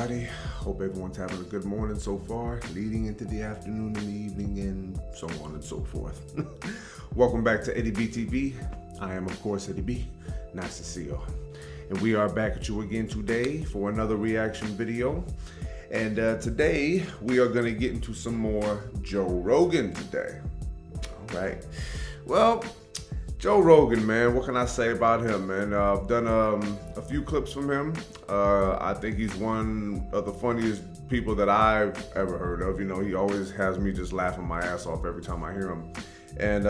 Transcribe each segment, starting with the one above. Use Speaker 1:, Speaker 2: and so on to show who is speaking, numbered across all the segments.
Speaker 1: everybody. Hope everyone's having a good morning so far, leading into the afternoon and the evening, and so on and so forth. Welcome back to Eddie B TV. I am, of course, Eddie B. Nice to see y'all. And we are back at you again today for another reaction video. And today, we are going to get into some more Joe Rogan today. All right. Well, Joe Rogan, man, what can I say about him, man? I've done a few clips from him. I think he's one of the funniest people that I've ever heard of. You know, he always has me just laughing my ass off every time I hear him. And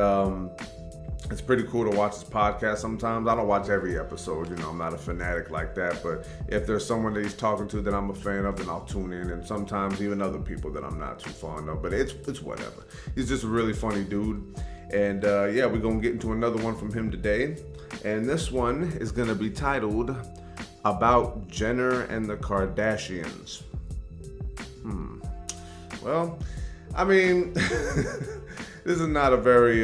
Speaker 1: it's pretty cool to watch his podcast sometimes. I don't watch every episode, you know, I'm not a fanatic like that. But if there's someone that he's talking to that I'm a fan of, then I'll tune in. And sometimes even other people that I'm not too fond of. But it's whatever. He's just a really funny dude. And yeah, we're gonna get into another one from him today. And this one is gonna be titled About Jenner and the Kardashians. Well, I mean, this is not a very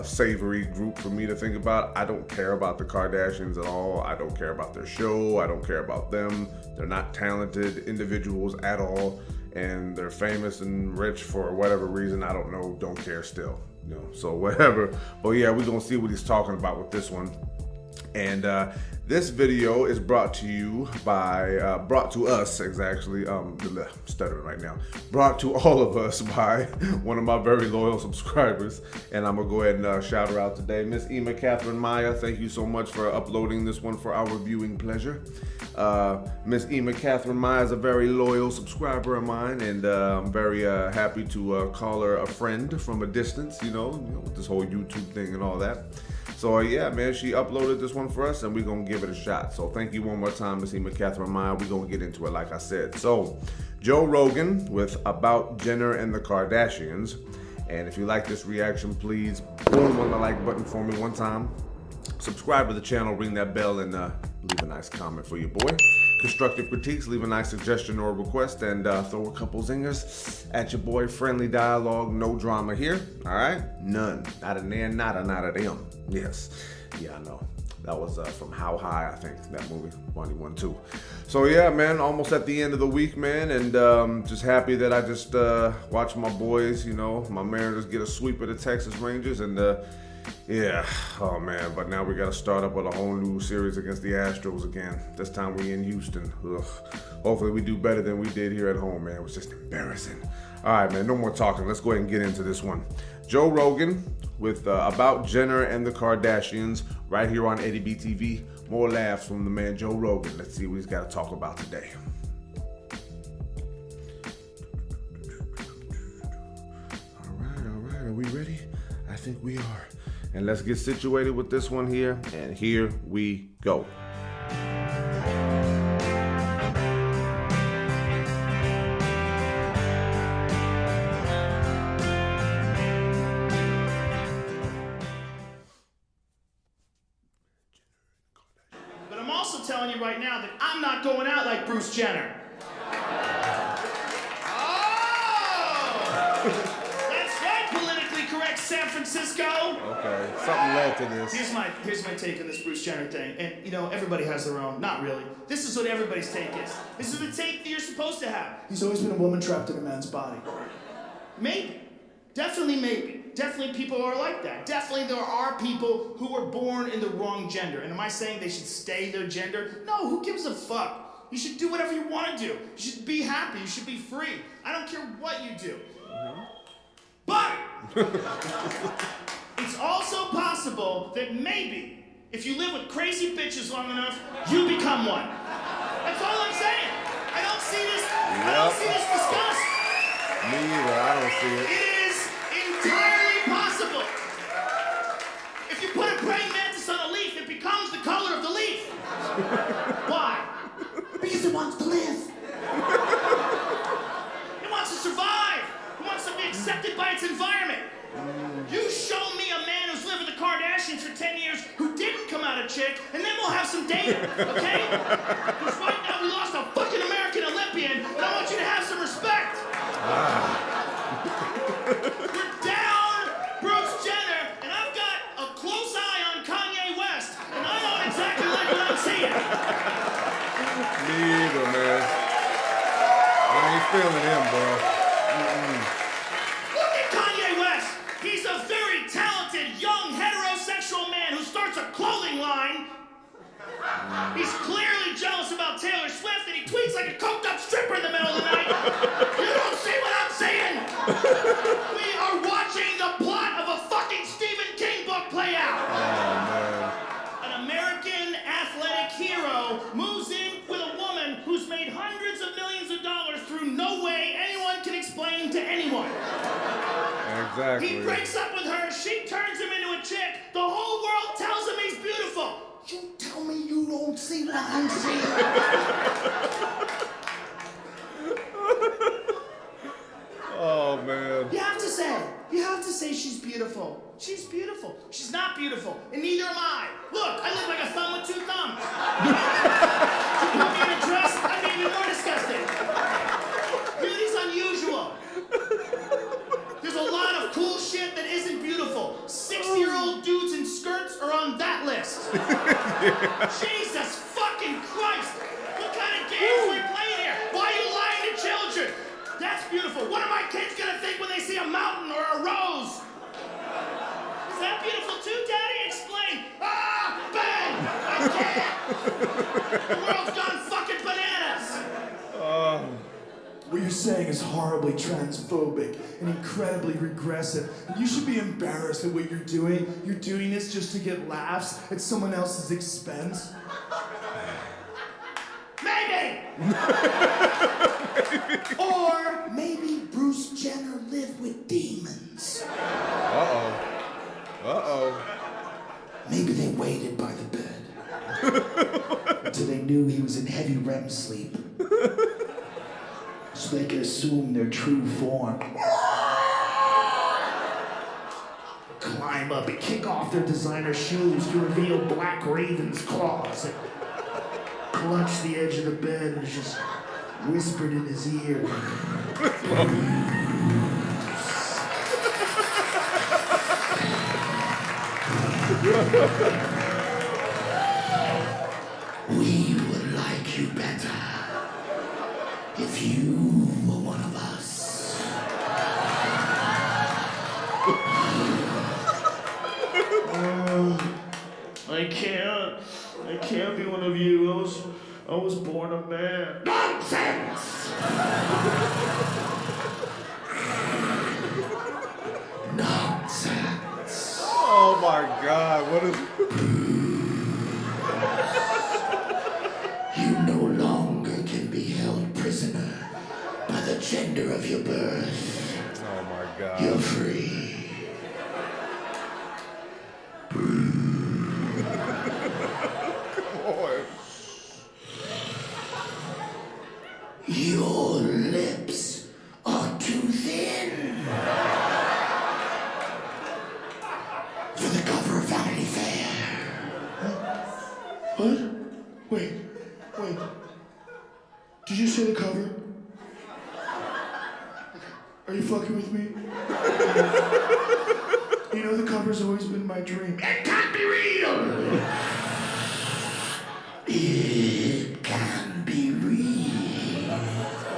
Speaker 1: savory group for me to think about. I don't care about the Kardashians at all. I don't care about their show. I don't care about them. They're not talented individuals at all. And they're famous and rich for whatever reason. I don't know, don't care still, you know, so whatever. But yeah, we're gonna see what he's talking about with this one. And this video is brought to us exactly, stuttering right now, brought to all of us by one of my very loyal subscribers. And I'm gonna go ahead and shout her out today. Miss Maia, thank you so much for uploading this one for our viewing pleasure. Miss Maia is a very loyal subscriber of mine, and I'm very happy to call her a friend from a distance, you know, with this whole YouTube thing and all that. So yeah, man, she uploaded this one for us, and we're gonna give it a shot. So thank you one more time, Miss Maia. We're gonna get into it like I said. So Joe Rogan with About Jenner and the Kardashians. And if you like this reaction, please boom on the like button for me one time. Subscribe to the channel, ring that bell, and leave a nice comment for your boy. Constructive critiques, leave a nice suggestion or request, and throw a couple zingers at your boy. Friendly dialogue, no drama here, all right? None, not a there, not a them. Yes, yeah, I know. That was from How High, I think, that movie, funny one too. So yeah, man, almost at the end of the week, man, and just happy that I just watched my boys, you know, my Mariners get a sweep of the Texas Rangers, and yeah, oh man, but now we got to start up with a whole new series against the Astros again. This time we in Houston. Ugh. Hopefully we do better than we did here at home, man. It was just embarrassing. All right, man, no more talking. Let's go ahead and get into this one. Joe Rogan with About Jenner and the Kardashians right here on Eddie B TV. More laughs from the man Joe Rogan. Let's see what he's got to talk about today. All right, are we ready? I think we are. And let's get situated with this one here, and here we go.
Speaker 2: But I'm also telling you right now that I'm not going out like Bruce Jenner. San Francisco.
Speaker 1: Okay, something led to this.
Speaker 2: Here's my take on this Bruce Jenner thing. And you know, everybody has their own. Not really. This is what everybody's take is. This is the take that you're supposed to have. He's always been a woman trapped in a man's body. Maybe. Definitely maybe. Definitely people are like that. Definitely there are people who were born in the wrong gender. And am I saying they should stay their gender? No, who gives a fuck? You should do whatever you want to do. You should be happy. You should be free. I don't care what you do. But it's also possible that maybe if you live with crazy bitches long enough, you become one. That's all I'm saying. I don't see this. I don't see this discussed.
Speaker 1: Me either. I don't see it.
Speaker 2: It is entirely possible. If you put a praying mantis on a leaf, it becomes the color of the leaf. Why? Because it wants to live. It wants to survive. It wants to be accepted by its environment. You show me a man who's lived with the Kardashians for 10 years who didn't come out a chick, and then we'll have some data, okay? Because right now we lost a fucking American Olympian, and I want you to have some respect. We're down Bruce Jenner, and I've got a close eye on Kanye West, and I know exactly like what I'm seeing.
Speaker 1: Me either, feeling him, bro.
Speaker 2: Look at Kanye West. He's a very talented, young, heterosexual man who starts a clothing line. He's clearly jealous about Taylor Swift, and he tweets like a coked-up stripper in the middle of the night. You don't see what I'm saying? We are watching the plot of a fucking Stephen King book play out.
Speaker 1: Oh, man.
Speaker 2: An American athletic hero moves in with a woman who's made hundreds of millions of dollars through no way anyone can explain to anyone.
Speaker 1: Exactly.
Speaker 2: He breaks up with her, she turns him into a chick, the whole world tells him he's beautiful. You tell me you don't see what I'm seeing.
Speaker 1: Oh, man.
Speaker 2: You have to say she's beautiful. She's beautiful. She's not beautiful, and neither am I. Look, I look like a thumb with two thumbs. You put me in a dress, I'd be even more disgusting. Beauty's unusual. There's a lot of cool shit that isn't beautiful. 60-year-old dudes in skirts are on that list. Jesus fucking Christ! What kind of games are we playing here? Why are you lying to children? That's beautiful. What are my kids gonna think when they see a mountain or a rose? Is that beautiful too, Daddy? Explain. Ah, bang! I can't. The world's gone fucking bananas. What you're saying is horribly transphobic and incredibly regressive. You should be embarrassed at what you're doing. You're doing this just to get laughs at someone else's expense. Maybe! Or maybe Bruce Jenner lived with demons.
Speaker 1: Uh-oh.
Speaker 2: Maybe they waited by the bed until they knew he was in heavy REM sleep. So they could assume their true form. Climb up and kick off their designer shoes to reveal Black Raven's claws. And clutch the edge of the bed and just whispered in his ear. We would like you better if you were one of us. I can't be one of you. I was born a man. Nonsense! Nonsense.
Speaker 1: Oh my God, what is...
Speaker 2: You no longer can be held prisoner by the gender of your birth.
Speaker 1: Oh my God.
Speaker 2: You're free.
Speaker 1: Boy.
Speaker 2: Your lips are too thin for the cover of Vanity Fair. What? Wait. Did you say the cover? Are you fucking with me? You know the cover's always been my dream. It can't be real! It can be real.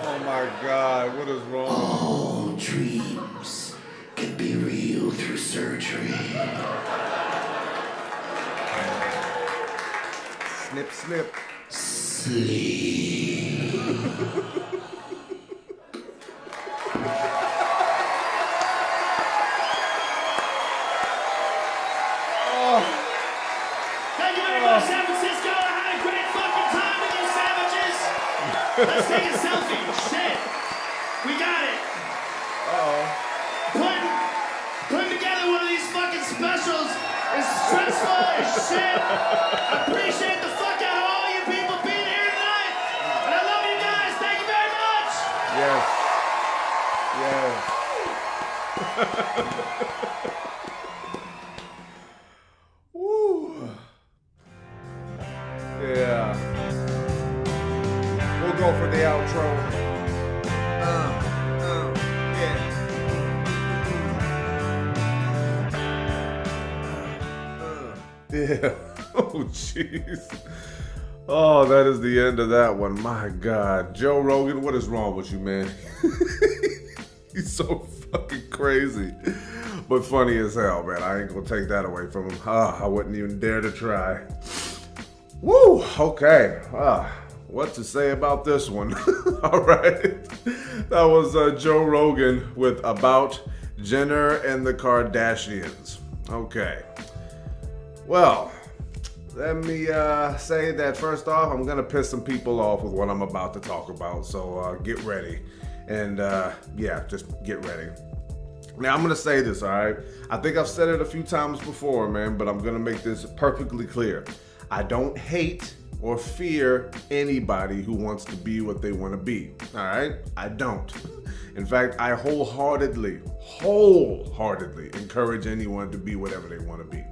Speaker 1: Oh my God, what is wrong?
Speaker 2: All dreams can be real through surgery.
Speaker 1: Snip, snip.
Speaker 2: Sleep. Thank you very much, San Francisco. I had a great fucking time with you savages. Let's take a selfie. Shit. We got it. Putting together one of these fucking specials is stressful as shit. I appreciate the fuck out of all you people being here tonight. And I love you guys. Thank you very much.
Speaker 1: Woo. Yeah. We'll go for the outro. Yeah. Oh, jeez. Oh, that is the end of that one. My God. Joe Rogan, what is wrong with you, man? He's so fucking crazy. But funny as hell, man. I ain't gonna take that away from him. I wouldn't even dare to try. Woo! Okay. What to say about this one? All right. That was Joe Rogan with About Jenner and the Kardashians. Okay. Well, let me say that first off, I'm gonna piss some people off with what I'm about to talk about. So get ready. And yeah, just get ready. Now, I'm going to say this, all right? I think I've said it a few times before, man, but I'm going to make this perfectly clear. I don't hate or fear anybody who wants to be what they want to be, all right? I don't. In fact, I wholeheartedly encourage anyone to be whatever they want to be.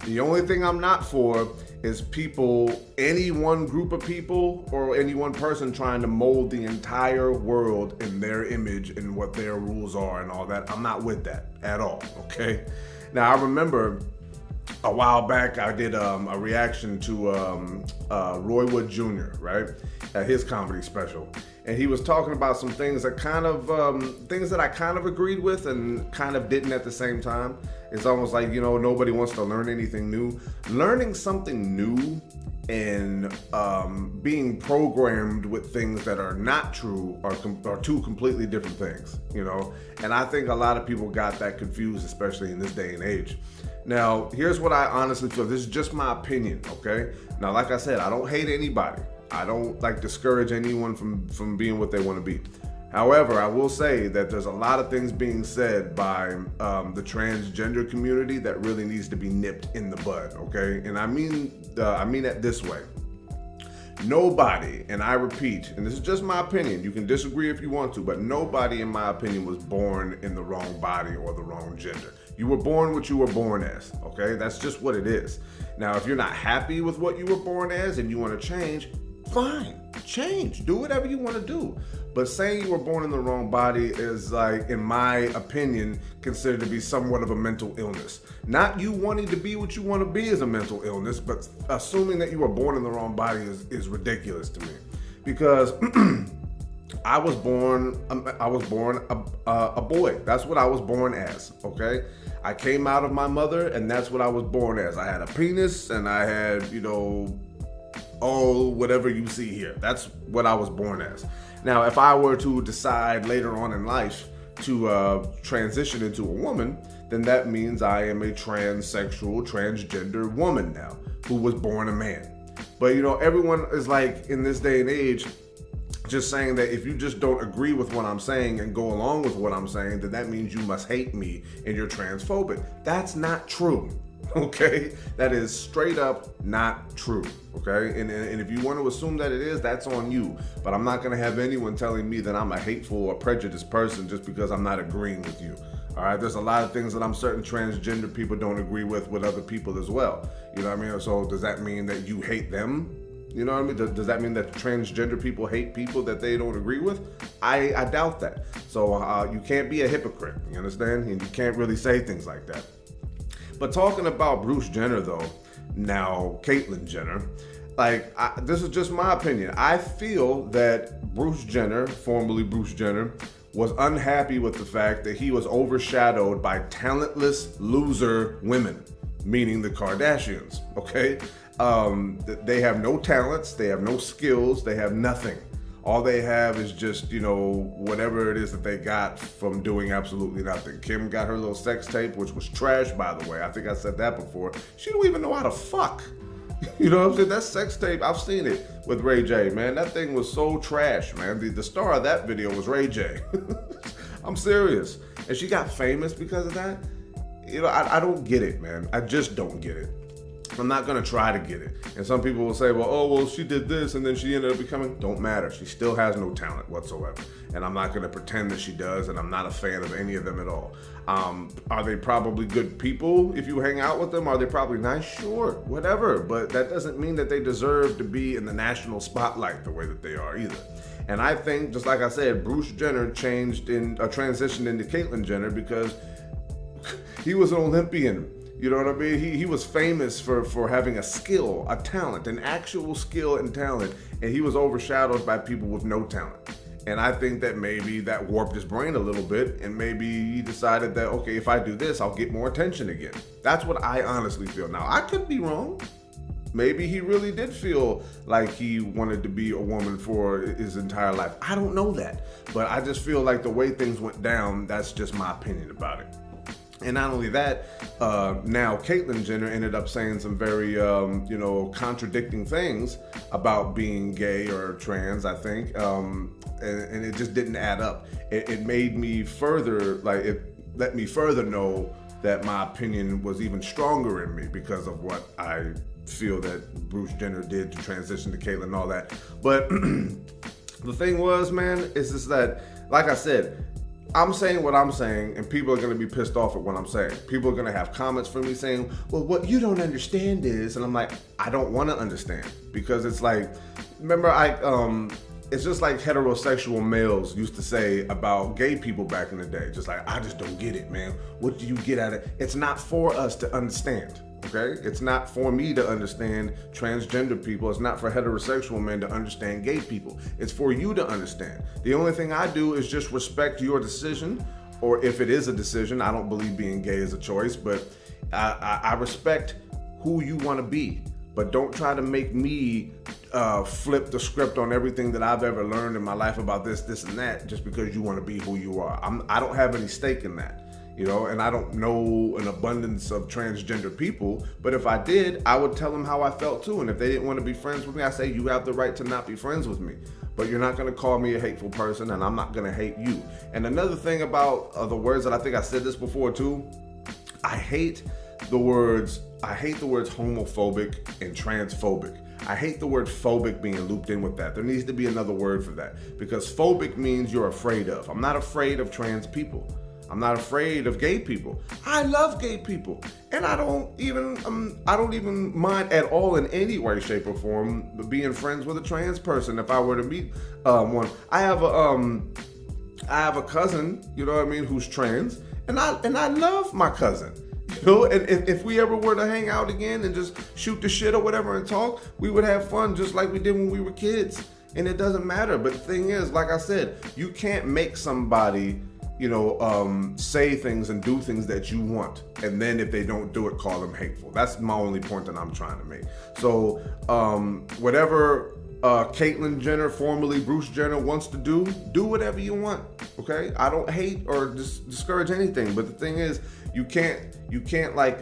Speaker 1: The only thing I'm not for is people, any one group of people or any one person trying to mold the entire world in their image and what their rules are and all that. I'm not with that at all, okay? Now, I remember a while back I did a reaction to Roy Wood Jr., right? His comedy special. And he was talking about some things that things that I kind of agreed with and kind of didn't at the same time. It's almost like, you know, nobody wants to learn anything new. Learning something new and being programmed with things that are not true are two completely different things, you know? And I think a lot of people got that confused, especially in this day and age. Now, here's what I honestly feel. This is just my opinion, okay? Now, like I said, I don't hate anybody. I don't discourage anyone from being what they want to be. However, I will say that there's a lot of things being said by the transgender community that really needs to be nipped in the bud, okay? And I mean it this way. Nobody, and I repeat, and this is just my opinion, you can disagree if you want to, but nobody, in my opinion, was born in the wrong body or the wrong gender. You were born what you were born as, okay? That's just what it is. Now, if you're not happy with what you were born as and you want to change, fine, change, do whatever you want to do. But saying you were born in the wrong body is, like, in my opinion, considered to be somewhat of a mental illness. Not you wanting to be what you want to be is a mental illness, but assuming that you were born in the wrong body is ridiculous to me. Because I was born a boy. That's what I was born as, okay? I came out of my mother, and that's what I was born as. I had a penis, and I had, you know, whatever you see here. That's what I was born as. Now, if I were to decide later on in life to transition into a woman, then that means I am a transsexual, transgender woman now who was born a man. But, you know, everyone is like, in this day and age, just saying that if you just don't agree with what I'm saying and go along with what I'm saying, then that means you must hate me and you're transphobic. That's not true. Okay, that is straight up not true. Okay, and if you want to assume that it is, that's on you. But I'm not going to have anyone telling me that I'm a hateful or prejudiced person just because I'm not agreeing with you. All right, there's a lot of things that I'm certain transgender people don't agree with other people as well. You know what I mean? So does that mean that you hate them? You know what I mean? Does that mean that transgender people hate people that they don't agree with? I doubt that. So you can't be a hypocrite. You understand? And you can't really say things like that. But talking about Bruce Jenner, though, now Caitlyn Jenner, this is just my opinion. I feel that Bruce Jenner, formerly Bruce Jenner, was unhappy with the fact that he was overshadowed by talentless loser women, meaning the Kardashians, okay? They have no talents, they have no skills, they have nothing. All they have is just, you know, whatever it is that they got from doing absolutely nothing. Kim got her little sex tape, which was trash, by the way. I think I said that before. She don't even know how to fuck. You know what I'm saying? That sex tape, I've seen it with Ray J, man. That thing was so trash, man. The star of that video was Ray J. I'm serious. And she got famous because of that. You know, I don't get it, man. I just don't get it. I'm not gonna try to get it. And some people will say, well, she did this and then she ended up becoming, don't matter. She still has no talent whatsoever. And I'm not gonna pretend that she does, and I'm not a fan of any of them at all. Are they probably good people if you hang out with them? Are they probably nice? Sure, whatever. But that doesn't mean that they deserve to be in the national spotlight the way that they are either. And I think, just like I said, Bruce Jenner transitioned into Caitlyn Jenner because he was an Olympian. You know what I mean? He was famous for having a skill, a talent, an actual skill and talent, and he was overshadowed by people with no talent. And I think that maybe that warped his brain a little bit, and maybe he decided that, okay, if I do this, I'll get more attention again. That's what I honestly feel. Now, I could be wrong. Maybe he really did feel like he wanted to be a woman for his entire life. I don't know that. But I just feel like the way things went down, that's just my opinion about it. And not only that, now Caitlyn Jenner ended up saying some very, contradicting things about being gay or trans, I think. And it just didn't add up. It made me it let me further know that my opinion was even stronger in me because of what I feel that Bruce Jenner did to transition to Caitlyn and all that. But the thing was, man, is just that, like I said, I'm saying what I'm saying, and people are going to be pissed off at what I'm saying. People are going to have comments for me saying, well, what you don't understand is, and I'm like, I don't want to understand, because it's like, remember, it's just like heterosexual males used to say about gay people back in the day. Just like, I just don't get it, man. What do you get out of it? It's not for us to understand. Okay? It's not for me to understand transgender people. It's not for heterosexual men to understand gay people. It's for you to understand. The only thing I do is just respect your decision, or if it is a decision. I don't believe being gay is a choice, but I respect who you want to be. But don't try to make me flip the script on everything that I've ever learned in my life about this, and that, just because you want to be who you are. I don't have any stake in that. And I don't know an abundance of transgender people, but if I did, I would tell them how I felt too. And if they didn't want to be friends with me, I say, you have the right to not be friends with me, but you're not going to call me a hateful person, and I'm not going to hate you. And another thing about the words, that I think I said this before too, I hate the words homophobic and transphobic. I hate the word phobic being looped in with that. There needs to be another word for that, because phobic means you're afraid of. I'm not afraid of trans people. I'm not afraid of gay people. I love gay people, and I don't even mind at all in any way, shape, or form being friends with a trans person if I were to meet one. I have a cousin, you know what I mean, who's trans, and I love my cousin. And if we ever were to hang out again and just shoot the shit or whatever and talk, we would have fun just like we did when we were kids. And it doesn't matter. But the thing is, like I said, you can't make somebody say things and do things that you want, and then if they don't do it, call them hateful. That's my only point that I'm trying to make. So whatever Caitlyn Jenner, formerly Bruce Jenner, wants to do whatever you want. Okay, I don't hate or discourage anything, but the thing is, you can't like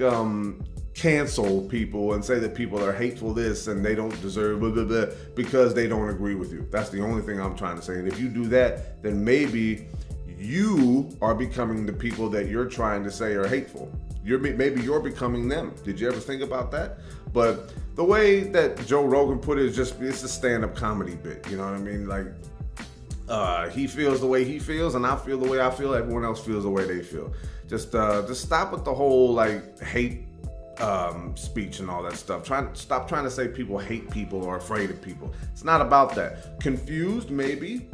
Speaker 1: cancel people and say that people are hateful this and they don't deserve blah, blah, blah, because they don't agree with you. That's the only thing I'm trying to say. And if you do that, then maybe you are becoming the people that you're trying to say are hateful. Maybe you're becoming them. Did you ever think about that? But the way that Joe Rogan put it is it's a stand-up comedy bit. You know what I mean? Like, he feels the way he feels, and I feel the way I feel. Everyone else feels the way they feel. Just stop with the whole like hate speech and all that stuff. Stop trying to say people hate people or afraid of people. It's not about that. Confused, maybe.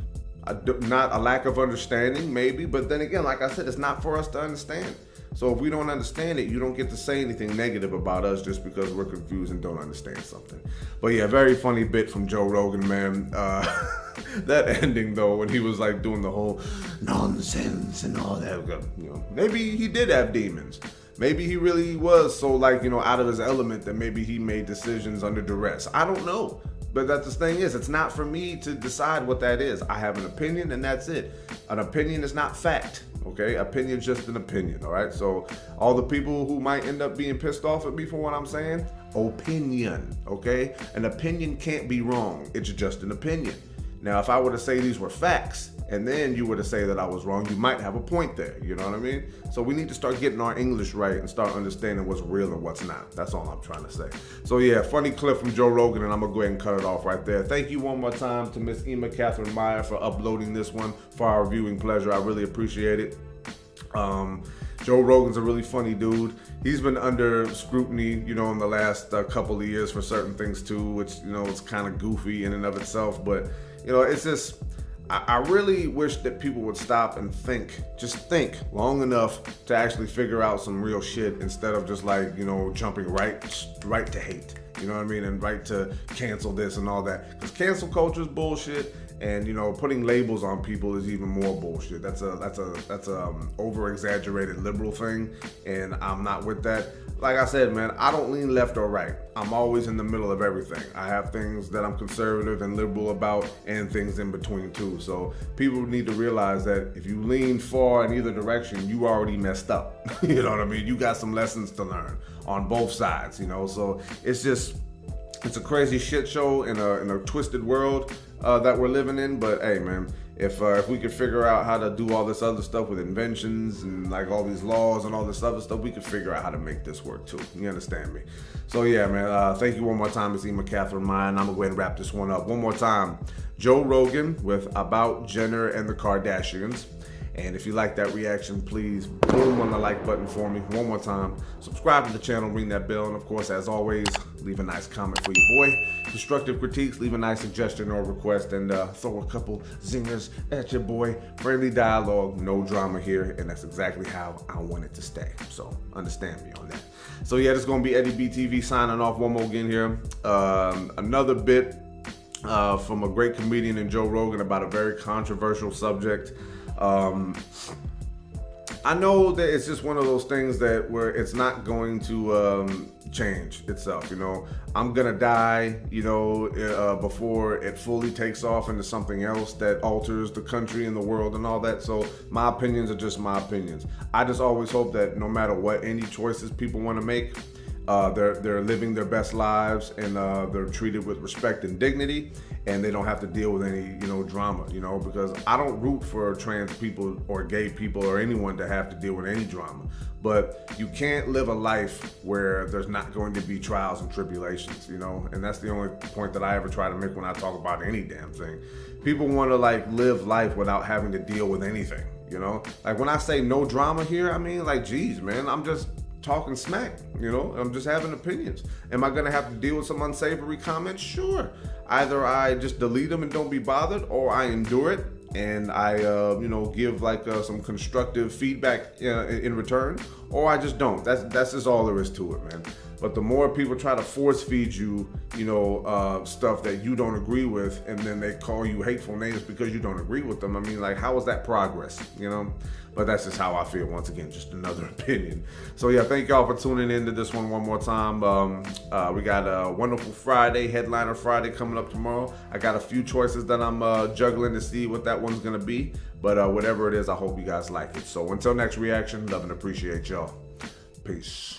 Speaker 1: Not a lack of understanding, maybe, but then again, like I said, it's not for us to understand. So if we don't understand it, you don't get to say anything negative about us just because we're confused and don't understand something. But yeah, very funny bit from Joe Rogan, man. That ending though, when he was like doing the whole nonsense and all that, maybe he did have demons. Maybe he really was so out of his element that maybe he made decisions under duress. I don't know. But that's the thing is, it's not for me to decide what that is. I have an opinion and that's it. An opinion is not fact, okay? Opinion's just an opinion, all right? So all the people who might end up being pissed off at me for what I'm saying, opinion, okay? An opinion can't be wrong. It's just an opinion. Now, if I were to say these were facts, and then you were to say that I was wrong, you might have a point there, you know what I mean? So we need to start getting our English right and start understanding what's real and what's not. That's all I'm trying to say. So yeah, funny clip from Joe Rogan, and I'm gonna go ahead and cut it off right there. Thank you one more time to Miss Emma Catherine Maia for uploading this one for our viewing pleasure. I really appreciate it. Joe Rogan's a really funny dude. He's been under scrutiny, in the last couple of years for certain things too, which, it's kind of goofy in and of itself, but it's just, I really wish that people would stop and just think long enough to actually figure out some real shit instead of just like, jumping right to hate. You know what I mean? And right to cancel this and all that. Because cancel culture is bullshit. And putting labels on people is even more bullshit. That's a over exaggerated liberal thing, and I'm not with that. Like I said, man, I don't lean left or right. I'm always in the middle of everything. I have things that I'm conservative and liberal about, and things in between too. So people need to realize that if you lean far in either direction, you already messed up. You know what I mean? You got some lessons to learn on both sides. So it's a crazy shit show in a twisted world that we're living in. But hey, man, if we could figure out how to do all this other stuff with inventions and like all these laws and all this other stuff, we could figure out how to make this work too. You understand me? So yeah, man, thank you one more time. It's Emma Catherine Maia, and I'm gonna go ahead and wrap this one up. One more time, Joe Rogan with About Jenner and the Kardashians. And if you like that reaction, please boom on the like button for me. One more time, subscribe to the channel, ring that bell, and of course, as always, leave a nice comment for your boy. Constructive critiques, leave a nice suggestion or request, and throw a couple zingers at your boy. Friendly dialogue, no drama here, and that's exactly how I want it to stay. So understand me on that. So yeah, this is gonna be Eddie BTV signing off one more again here. Another bit from a great comedian in Joe Rogan about a very controversial subject. I know that it's just one of those things that where it's not going to change itself. I'm gonna die, before it fully takes off into something else that alters the country and the world and all that. So my opinions are just my opinions. I just always hope that no matter what any choices people want to make, they're living their best lives, and they're treated with respect and dignity, and they don't have to deal with any drama, because I don't root for trans people or gay people or anyone to have to deal with any drama. But you can't live a life where there's not going to be trials and tribulations, and that's the only point that I ever try to make when I talk about any damn thing. People want to live life without having to deal with anything, like when I say no drama here, I mean geez, man, I'm just talking smack, I'm just having opinions. Am I gonna have to deal with some unsavory comments? Sure. Either I just delete them and don't be bothered, or I endure it and I give some constructive feedback in return, or I just don't. That's just all there is to it, man. But the more people try to force feed you, stuff that you don't agree with, and then they call you hateful names because you don't agree with them, I mean, how is that progress, But that's just how I feel. Once again, just another opinion. So yeah, thank y'all for tuning into this one more time. We got a wonderful Friday, headliner Friday coming up tomorrow. I got a few choices that I'm juggling to see what that one's gonna be. But whatever it is, I hope you guys like it. So until next reaction, love and appreciate y'all. Peace.